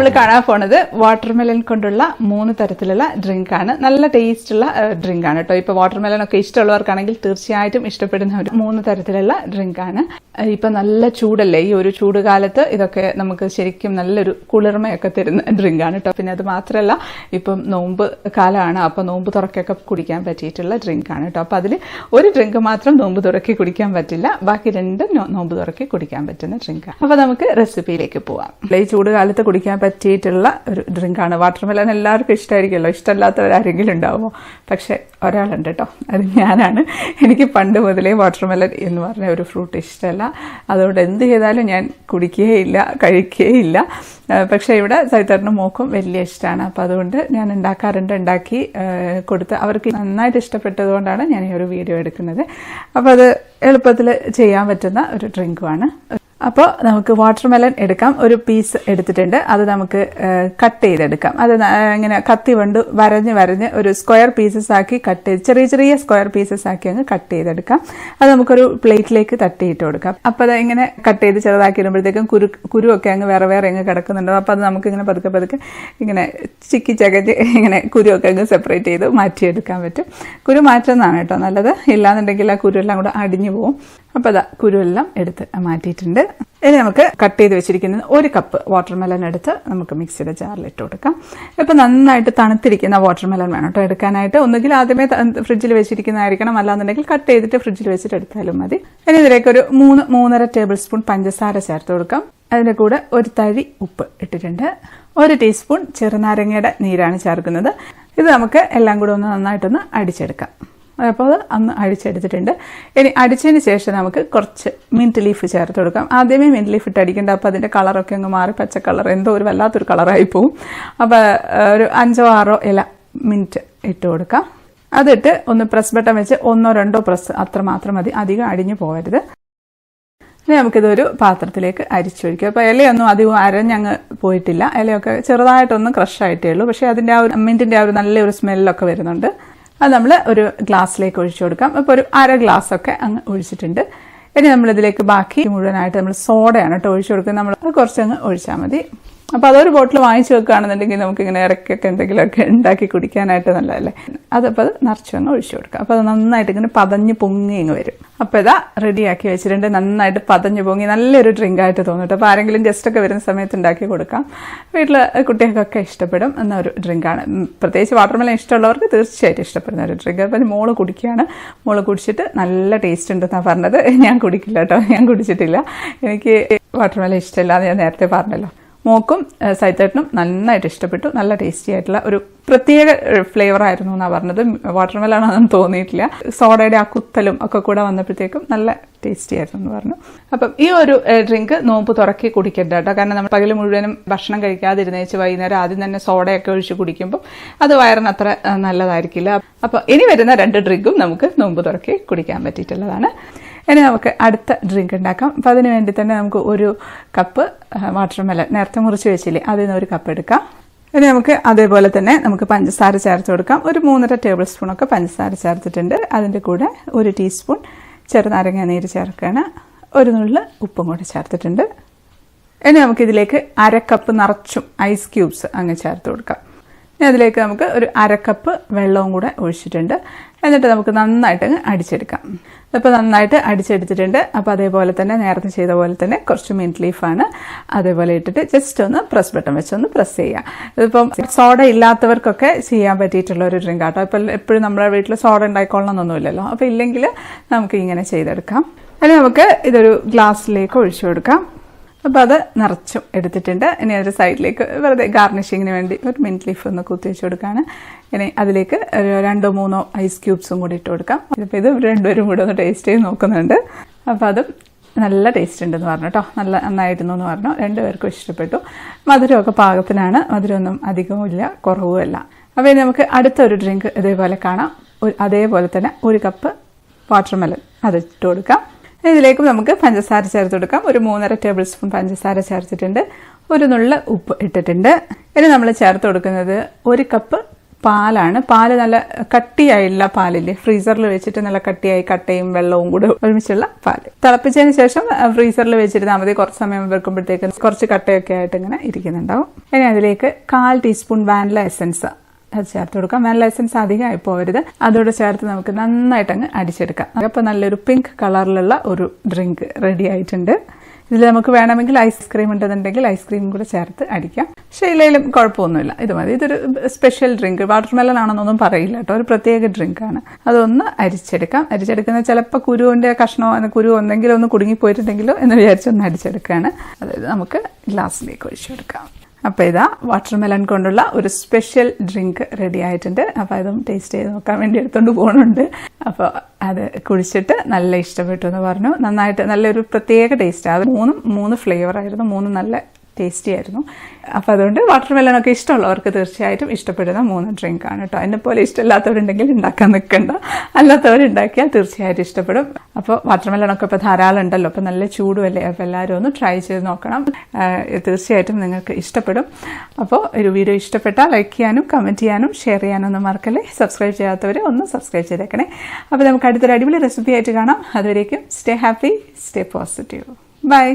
നമ്മൾ കാണാൻ പോണത് വാട്ടർമെലൺ കൊണ്ടുള്ള 3 തരത്തിലുള്ള ഡ്രിങ്ക് ആണ്. നല്ല ടേസ്റ്റ് ഉള്ള ഡ്രിങ്ക് ആണ് കേട്ടോ. ഇപ്പൊ വാട്ടർമെലൺ ഒക്കെ ഇഷ്ടമുള്ളവർക്കാണെങ്കിൽ തീർച്ചയായിട്ടും ഇഷ്ടപ്പെടുന്ന ഒരു 3 തരത്തിലുള്ള ഡ്രിങ്ക് ആണ്. ഇപ്പൊ നല്ല ചൂടല്ലേ, ഈ ഒരു ചൂട് കാലത്ത് ഇതൊക്കെ നമുക്ക് ശരിക്കും നല്ലൊരു കുളിർമയൊക്കെ തരുന്ന ഡ്രിങ്ക് ആണ് കേട്ടോ. പിന്നെ അത് മാത്രമല്ല ഇപ്പം നോമ്പ് കാലമാണ്, അപ്പൊ നോമ്പ് തുറക്കൊക്കെ കുടിക്കാൻ പറ്റിയിട്ടുള്ള ഡ്രിങ്ക് ആണ് കേട്ടോ. അപ്പൊ അതിൽ ഒരു ഡ്രിങ്ക് മാത്രം നോമ്പ് തുറക്കി കുടിക്കാൻ പറ്റില്ല, ബാക്കി 2 നോമ്പ് തുറക്കി കുടിക്കാൻ പറ്റുന്ന ഡ്രിങ്ക് ആണ്. അപ്പൊ നമുക്ക് റെസിപ്പിയിലേക്ക് പോവാം. ഈ ചൂട് കാലത്ത് കുടിക്കാൻ പറ്റിയിട്ടുള്ള ഒരു ഡ്രിങ്ക് ആണ്. വാട്ടർമെലൺ എല്ലാവർക്കും ഇഷ്ടമായിരിക്കുമല്ലോ, ഇഷ്ടമല്ലാത്തവരാരെങ്കിലും ഉണ്ടാവുമോ? പക്ഷെ ഒരാളുണ്ട് കേട്ടോ, അത് ഞാനാണ്. എനിക്ക് പണ്ട് മുതലേ വാട്ടർമെലൺ എന്ന് പറഞ്ഞ ഒരു ഫ്രൂട്ട് ഇഷ്ടമല്ല. അതുകൊണ്ട് എന്ത് ചെയ്താലും ഞാൻ കുടിക്കുകയില്ല, കഴിക്കുകയില്ല. പക്ഷെ ഇവിടെ സൈത്തറിനും മോക്കും വലിയ ഇഷ്ടമാണ്. അപ്പം അതുകൊണ്ട് ഞാൻ ഉണ്ടാക്കാറുണ്ട്. ഉണ്ടാക്കി കൊടുത്ത് അവർക്ക് നന്നായിട്ട് ഇഷ്ടപ്പെട്ടതുകൊണ്ടാണ് ഞാൻ ഈ ഒരു വീഡിയോ എടുക്കുന്നത്. അപ്പോൾ അത് എളുപ്പത്തിൽ ചെയ്യാൻ പറ്റുന്ന ഒരു ഡ്രിങ്കുമാണ്. അപ്പോൾ നമുക്ക് വാട്ടർമെലൺ എടുക്കാം. ഒരു പീസ് എടുത്തിട്ടുണ്ട്, അത് നമുക്ക് കട്ട് ചെയ്തെടുക്കാം. അത് ഇങ്ങനെ കത്തി കൊണ്ട് വരഞ്ഞ് ഒരു സ്ക്വയർ പീസസ് ആക്കി കട്ട് ചെയ്ത് ചെറിയ ചെറിയ സ്ക്വയർ പീസസ് ആക്കി അങ്ങ് കട്ട് ചെയ്തെടുക്കാം. അത് നമുക്കൊരു പ്ലേറ്റിലേക്ക് തട്ടിയിട്ട് കൊടുക്കാം. അപ്പോൾ അത് ഇങ്ങനെ കട്ട് ചെയ്ത് ചെറുതാക്കി ഇടുമ്പോഴത്തേക്കും കുരുവൊക്കെ അങ്ങ് വേറെ അങ്ങ് കിടക്കുന്നുണ്ടോ. അപ്പോൾ അത് നമുക്ക് ഇങ്ങനെ പതുക്കെ ഇങ്ങനെ ചിക്കി ചകച്ച് ഇങ്ങനെ കുരുവൊക്കെ അങ്ങ് സെപ്പറേറ്റ് ചെയ്ത് മാറ്റിയെടുക്കാൻ പറ്റും. കുരു മാറ്റുന്നതാണ് കേട്ടോ നല്ലത്, ഇല്ലാന്നുണ്ടെങ്കിൽ ആ കുരുവെല്ലാം കൂടെ അടിഞ്ഞു പോകും. അപ്പോൾ അതാ കുരുവെല്ലാം എടുത്ത് മാറ്റിയിട്ടുണ്ട്. ഇനി നമുക്ക് കട്ട് ചെയ്ത് വെച്ചിരിക്കുന്നത് 1 കപ്പ് വാട്ടർമെലൺ എടുത്ത് നമുക്ക് മിക്സിയുടെ ജാറിലിട്ട് കൊടുക്കാം. ഇപ്പം നന്നായിട്ട് തണുത്തിരിക്കുന്ന വാട്ടർമെലൺ വേണം കേട്ടോ എടുക്കാനായിട്ട്. ഒന്നുകിൽ ആദ്യമേ ഫ്രിഡ്ജിൽ വെച്ചിരിക്കുന്നതായിരിക്കണം, അല്ലാന്നുണ്ടെങ്കിൽ കട്ട് ചെയ്തിട്ട് ഫ്രിഡ്ജിൽ വെച്ചിട്ട് എടുത്താലും മതി. ഇനി ഇതിലേക്ക് ഒരു 3-3.5 ടേബിൾ സ്പൂൺ പഞ്ചസാര ചേർത്ത് കൊടുക്കാം. അതിൻ്റെ കൂടെ ഒരു തരി ഉപ്പ് ഇട്ടിട്ടുണ്ട്. 1 ടീസ്പൂൺ ചെറുനാരങ്ങയുടെ നീരാണ് ചേർക്കുന്നത്. ഇത് നമുക്ക് എല്ലാം കൂടെ ഒന്ന് നന്നായിട്ടൊന്ന് അടിച്ചെടുക്കാം. അപ്പോൾ അത് അന്ന് അടിച്ചെടുത്തിട്ടുണ്ട്. ഇനി അടിച്ചതിന് ശേഷം നമുക്ക് കുറച്ച് മിൻറ്റ് ലീഫ് ചേർത്ത് കൊടുക്കാം. ആദ്യമേ മിൻറ്റ് ലീഫ് ഇട്ട് അടിക്കേണ്ട, അപ്പോൾ അതിൻ്റെ കളറൊക്കെ അങ്ങ് മാറി പച്ച കളർ, എന്തോ ഒരു വല്ലാത്തൊരു കളറായി പോവും. അപ്പോൾ ഒരു 5-6 ഇല മിൻറ്റ് ഇട്ട് കൊടുക്കാം. അതിട്ട് ഒന്ന് പ്രസ് ബട്ടൺ വെച്ച് 1-2 പ്രസ് അത്രമാത്രം മതി, അധികം അടിഞ്ഞു പോകരുത്. ഇനി നമുക്കിതൊരു പാത്രത്തിലേക്ക് അരിച്ചൊഴിക്കുക. അപ്പോൾ ഇലയൊന്നും അധികം അരഞ്ഞങ്ങ് പോയിട്ടില്ല, ഇലയൊക്കെ ചെറുതായിട്ടൊന്ന് ക്രഷായിട്ടേ ഉള്ളൂ. പക്ഷേ അതിൻ്റെ ആ ഒരു മിൻറ്റിൻ്റെ ആ ഒരു നല്ലൊരു സ്മെല്ലൊക്കെ വരുന്നുണ്ട്. അത് നമ്മൾ ഒരു ഗ്ലാസ്സിലേക്ക് ഒഴിച്ചു കൊടുക്കാം. അപ്പോൾ ഒരു 1/2 ഗ്ലാസ്സൊക്കെ അങ്ങ് ഒഴിച്ചിട്ടുണ്ട്. ഇനി നമ്മളിതിലേക്ക് ബാക്കി മുഴുവനായിട്ട് നമ്മൾ സോഡയാണ് കേട്ടോ ഒഴിച്ചു കൊടുക്കുന്നത്. നമ്മൾ കുറച്ചങ്ങ് ഒഴിച്ചാൽ മതി. അപ്പോൾ അതൊരു ബോട്ടിൽ വാങ്ങിച്ചു വെക്കുകയാണെന്നുണ്ടെങ്കിൽ നമുക്കിങ്ങനെ ഇറക്കൊക്കെ എന്തെങ്കിലുമൊക്കെ ഉണ്ടാക്കി കുടിക്കാനായിട്ട് നല്ലതല്ലേ. അതപ്പോൾ അത് നിറച്ചങ്ങ് ഒഴിച്ചു കൊടുക്കുക. അപ്പോൾ അത് നന്നായിട്ട് ഇങ്ങനെ പതഞ്ഞ് പൊങ്ങി ഇങ്ങ് വരും. അപ്പോൾ ഇതാ റെഡിയാക്കി വെച്ചിട്ടുണ്ട്. നന്നായിട്ട് പതഞ്ഞ് പൊങ്ങി നല്ലൊരു ഡ്രിങ്കായിട്ട് തോന്നിട്ട്. അപ്പോൾ ആരെങ്കിലും ഗസ്റ്റൊക്കെ വരുന്ന സമയത്ത് ഉണ്ടാക്കി കൊടുക്കാം. വീട്ടിൽ കുട്ടികൾക്കൊക്കെ ഇഷ്ടപ്പെടും എന്ന ഒരു ഡ്രിങ്കാണ്. പ്രത്യേകിച്ച് വാട്ടർമെലൺ ഇഷ്ടമുള്ളവർക്ക് തീർച്ചയായിട്ടും ഇഷ്ടപ്പെടുന്ന ഒരു ഡ്രിങ്ക്. അപ്പോൾ മോള് കുടിക്കുകയാണ്. മോള് കുടിച്ചിട്ട് നല്ല ടേസ്റ്റ് ഉണ്ടെന്നാണ് പറഞ്ഞത്. ഞാൻ കുടിക്കില്ല കേട്ടോ, ഞാൻ കുടിച്ചിട്ടില്ല. എനിക്ക് വാട്ടർമെലൺ ഇഷ്ടമില്ല എന്ന് ഞാൻ നേരത്തെ പറഞ്ഞല്ലോ. മോക്കും സൈത്തേട്ടനും നന്നായിട്ട് ഇഷ്ടപ്പെട്ടു. നല്ല ടേസ്റ്റി ആയിട്ടുള്ള ഒരു പ്രത്യേക ഫ്ലേവർ ആയിരുന്നു എന്നാണ് പറഞ്ഞത്. വാട്ടർമെലൺ ആണെന്ന് തോന്നിയിട്ടില്ല. സോഡയുടെ ആ കുത്തലും ഒക്കെ കൂടെ വന്നപ്പോഴത്തേക്കും നല്ല ടേസ്റ്റി ആയിരുന്നു എന്ന് പറഞ്ഞു. അപ്പം ഈ ഒരു ഡ്രിങ്ക് നോമ്പ് തുറക്കി കുടിക്കണ്ട കേട്ടോ. കാരണം നമ്മൾ പകൽ മുഴുവനും ഭക്ഷണം കഴിക്കാതിരുന്നേച്ച് വൈകുന്നേരം ആദ്യം തന്നെ സോഡയൊക്കെ ഒഴിച്ച് കുടിക്കുമ്പോൾ അത് വയറിന് അത്ര നല്ലതായിരിക്കില്ല. അപ്പോൾ ഇനി വരുന്ന 2 ഡ്രിങ്കും നമുക്ക് നോമ്പ് തുറക്കി കുടിക്കാൻ പറ്റിയിട്ടുള്ളതാണ്. ഇനി നമുക്ക് അടുത്ത ഡ്രിങ്ക് ഉണ്ടാക്കാം. അപ്പം അതിന് വേണ്ടി തന്നെ നമുക്ക് 1 കപ്പ് വാട്ടർമെലൺ നേരത്തെ മുറിച്ച് വെച്ചില്ലേ, അതിൽ നിന്ന് 1 കപ്പ് എടുക്കാം. ഇനി നമുക്ക് അതേപോലെ തന്നെ നമുക്ക് പഞ്ചസാര ചേർത്ത് കൊടുക്കാം. ഒരു 3.5 ടേബിൾ സ്പൂണൊക്കെ പഞ്ചസാര ചേർത്തിട്ടുണ്ട്. അതിൻ്റെ കൂടെ 1 ടീസ്പൂൺ ചെറുനാരങ്ങ നീര് ചേർക്കുകയാണ്. 1 നുള്ള് ഉപ്പും കൂടെ ചേർത്തിട്ടുണ്ട്. ഇനി നമുക്കിതിലേക്ക് 1/2 കപ്പ് നിറച്ചും ഐസ് ക്യൂബ്സ് അങ്ങ് ചേർത്ത് കൊടുക്കാം. ഇനി അതിലേക്ക് നമുക്ക് ഒരു 1/2 കപ്പ് വെള്ളവും കൂടെ ഒഴിച്ചിട്ടുണ്ട്. എന്നിട്ട് നമുക്ക് നന്നായിട്ട് അടിച്ചെടുക്കാം. അപ്പോൾ നന്നായിട്ട് അടിച്ചെടുത്തിട്ടുണ്ട്. അപ്പോൾ അതേപോലെ തന്നെ നേരത്തെ ചെയ്ത പോലെ തന്നെ കുറച്ച് മിൻറ്റ് ലീഫാണ് അതേപോലെ ഇട്ടിട്ട് ജസ്റ്റ് ഒന്ന് പ്രസ് ബട്ടൺ വെച്ചൊന്ന് പ്രസ് ചെയ്യാം. ഇതിപ്പം സോഡ ഇല്ലാത്തവർക്കൊക്കെ ചെയ്യാൻ പറ്റിയിട്ടുള്ള ഒരു ഡ്രിങ്ക് ആട്ടോ. ഇപ്പോൾ എപ്പോഴും നമ്മുടെ വീട്ടിൽ സോഡ ഉണ്ടായിക്കൊള്ളണമെന്നൊന്നുമില്ലല്ലോ. അപ്പോൾ ഇല്ലെങ്കിൽ നമുക്ക് ഇങ്ങനെ ചെയ്തെടുക്കാം. അല്ലെങ്കിൽ നമുക്ക് ഇതൊരു ഗ്ലാസ്സിലേക്ക് ഒഴിച്ചു കൊടുക്കാം. അപ്പോൾ അത് നിറച്ചും എടുത്തിട്ടുണ്ട്. ഇനി അതൊരു സൈഡിലേക്ക് വെറുതെ ഗാർണിഷിങ്ങിന് വേണ്ടി ഒരു മിൻറ്റ് ലീഫ് ഒന്ന് കുത്തി വെച്ച് കൊടുക്കുകയാണ്. ഇനി അതിലേക്ക് ഒരു 2-3 ഐസ് ക്യൂബ്സും കൂടി ഇട്ട് കൊടുക്കാം. അപ്പോൾ ഇത് 2 കൂടെ ഒന്ന് ടേസ്റ്റ് ചെയ്ത് നോക്കുന്നുണ്ട്. അപ്പോൾ അതും നല്ല ടേസ്റ്റ് ഉണ്ടെന്ന് പറഞ്ഞു കേട്ടോ, നന്നായിരുന്നു എന്ന് പറഞ്ഞു. 2 പേർക്കും ഇഷ്ടപ്പെട്ടു. മധുരമൊക്കെ പാകത്തിനാണ്, മധുരമൊന്നും അധികവും ഇല്ല കുറവുമല്ല. അപ്പോൾ ഇനി നമുക്ക് അടുത്തൊരു ഡ്രിങ്ക് ഇതേപോലെ കാണാം. അതേപോലെ തന്നെ 1 കപ്പ് വാട്ടർമെലൺ അത് ഇട്ട് കൊടുക്കാം. ഇതിലേക്കും നമുക്ക് പഞ്ചസാര ചേർത്ത് കൊടുക്കാം. ഒരു 3.5 ടേബിൾ സ്പൂൺ പഞ്ചസാര ചേർത്തിട്ടുണ്ട്. 1 നുള്ള് ഉപ്പ് ഇട്ടിട്ടുണ്ട്. ഇനി നമ്മൾ ചേർത്ത് കൊടുക്കുന്നത് 1 കപ്പ് പാലാണ്. പാല് നല്ല കട്ടിയായുള്ള പാലില്ലേ, ഫ്രീസറിൽ വെച്ചിട്ട് നല്ല കട്ടിയായി കട്ടയും വെള്ളവും കൂടെ ഒരുമിച്ചുള്ള പാല് തിളപ്പിച്ചതിന് ശേഷം ഫ്രീസറിൽ വെച്ചിരുന്നാൽ മതി. കുറച്ച് സമയം വെക്കുമ്പോഴത്തേക്ക് കുറച്ച് കട്ടയൊക്കെ ആയിട്ട് ഇങ്ങനെ ഇരിക്കുന്നുണ്ടാവും. ഇനി അതിലേക്ക് 1/4 ടീസ്പൂൺ വാനില എസൻസ് അത് ചേർത്ത് കൊടുക്കാം. വാനില എസൻസ് അധികമായി പോകരുത്. അതോടെ ചേർത്ത് നമുക്ക് നന്നായിട്ട് അങ്ങ് അടിച്ചെടുക്കാം. അപ്പോൾ നല്ലൊരു പിങ്ക് കളറിലുള്ള ഒരു ഡ്രിങ്ക് റെഡി ആയിട്ടുണ്ട്. ഇതിൽ നമുക്ക് വേണമെങ്കിൽ ഐസ്ക്രീം ഉണ്ടെന്നുണ്ടെങ്കിൽ ഐസ്ക്രീം കൂടെ ചേർത്ത് അടിക്കാം. പക്ഷേ ഇല്ലെങ്കിലും കുഴപ്പമൊന്നുമില്ല, ഇത് മതി. ഇതൊരു സ്പെഷ്യൽ ഡ്രിങ്ക്, വാട്ടർമെലൺ ആണെന്നൊന്നും പറയില്ല കേട്ടോ, ഒരു പ്രത്യേക ഡ്രിങ്കാണ്. അതൊന്ന് അരിച്ചെടുക്കാം. അരിച്ചെടുക്കുന്നത് ചിലപ്പോൾ കുരുവിൻ്റെ കഷ്ണമോ കുരു ഒന്നെങ്കിലും ഒന്ന് കുടുങ്ങിപ്പോയിട്ടുണ്ടെങ്കിലോ എന്ന് വിചാരിച്ചൊന്ന് അടിച്ചെടുക്കുകയാണ്. അതായത് നമുക്ക് ഗ്ലാസ്സിലേക്ക് ഒഴിച്ചെടുക്കാം. അപ്പോൾ ഇതാ വാട്ടർമെലൺ കൊണ്ടുള്ള ഒരു സ്പെഷ്യൽ ഡ്രിങ്ക് റെഡി ആയിട്ടുണ്ട്. അപ്പോൾ അതും ടേസ്റ്റ് ചെയ്ത് നോക്കാൻ വേണ്ടി എടുത്തുകൊണ്ട് പോകുന്നുണ്ട്. അപ്പോൾ അത് കുടിച്ചിട്ട് നല്ല ഇഷ്ടപ്പെട്ടു എന്ന് പറഞ്ഞു. നന്നായിട്ട് നല്ലൊരു പ്രത്യേക ടേസ്റ്റ്. അത് മൂന്ന് ഫ്ലേവർ ആയിരുന്നു, മൂന്നും നല്ല ടേസ്റ്റി ആയിരുന്നു. അപ്പോൾ അതുകൊണ്ട് വാട്ടർമെലണൊക്കെ ഇഷ്ടമുള്ളവർക്ക് തീർച്ചയായിട്ടും ഇഷ്ടപ്പെടുന്ന 3 ഡ്രിങ്കാണ് കേട്ടോ. എന്നെപ്പോലെ ഇഷ്ടമില്ലാത്തവരുണ്ടെങ്കിൽ ഉണ്ടാക്കാൻ നിൽക്കണ്ട, അല്ലാത്തവരുണ്ടാക്കിയാൽ തീർച്ചയായിട്ടും ഇഷ്ടപ്പെടും. അപ്പോൾ വാട്ടർമെലണൊക്കെ ഇപ്പോൾ ധാരാളം ഉണ്ടല്ലോ, അപ്പോൾ നല്ല ചൂടുമല്ലേ, അപ്പോൾ എല്ലാവരും ഒന്ന് ട്രൈ ചെയ്ത് നോക്കണം. തീർച്ചയായിട്ടും നിങ്ങൾക്ക് ഇഷ്ടപ്പെടും. അപ്പോൾ ഒരു വീഡിയോ ഇഷ്ടപ്പെട്ടാൽ ലൈക്ക് ചെയ്യാനും കമൻറ്റ് ചെയ്യാനും ഷെയർ ചെയ്യാനും ഒന്നും മറക്കല്ലേ. സബ്സ്ക്രൈബ് ചെയ്യാത്തവർ ഒന്ന് സബ്സ്ക്രൈബ് ചെയ്തേക്കണേ. അപ്പോൾ നമുക്ക് അടുത്തൊരു അടിപൊളി റെസിപ്പി ആയിട്ട് കാണാം. അതുവരേക്കും stay happy, stay positive. By.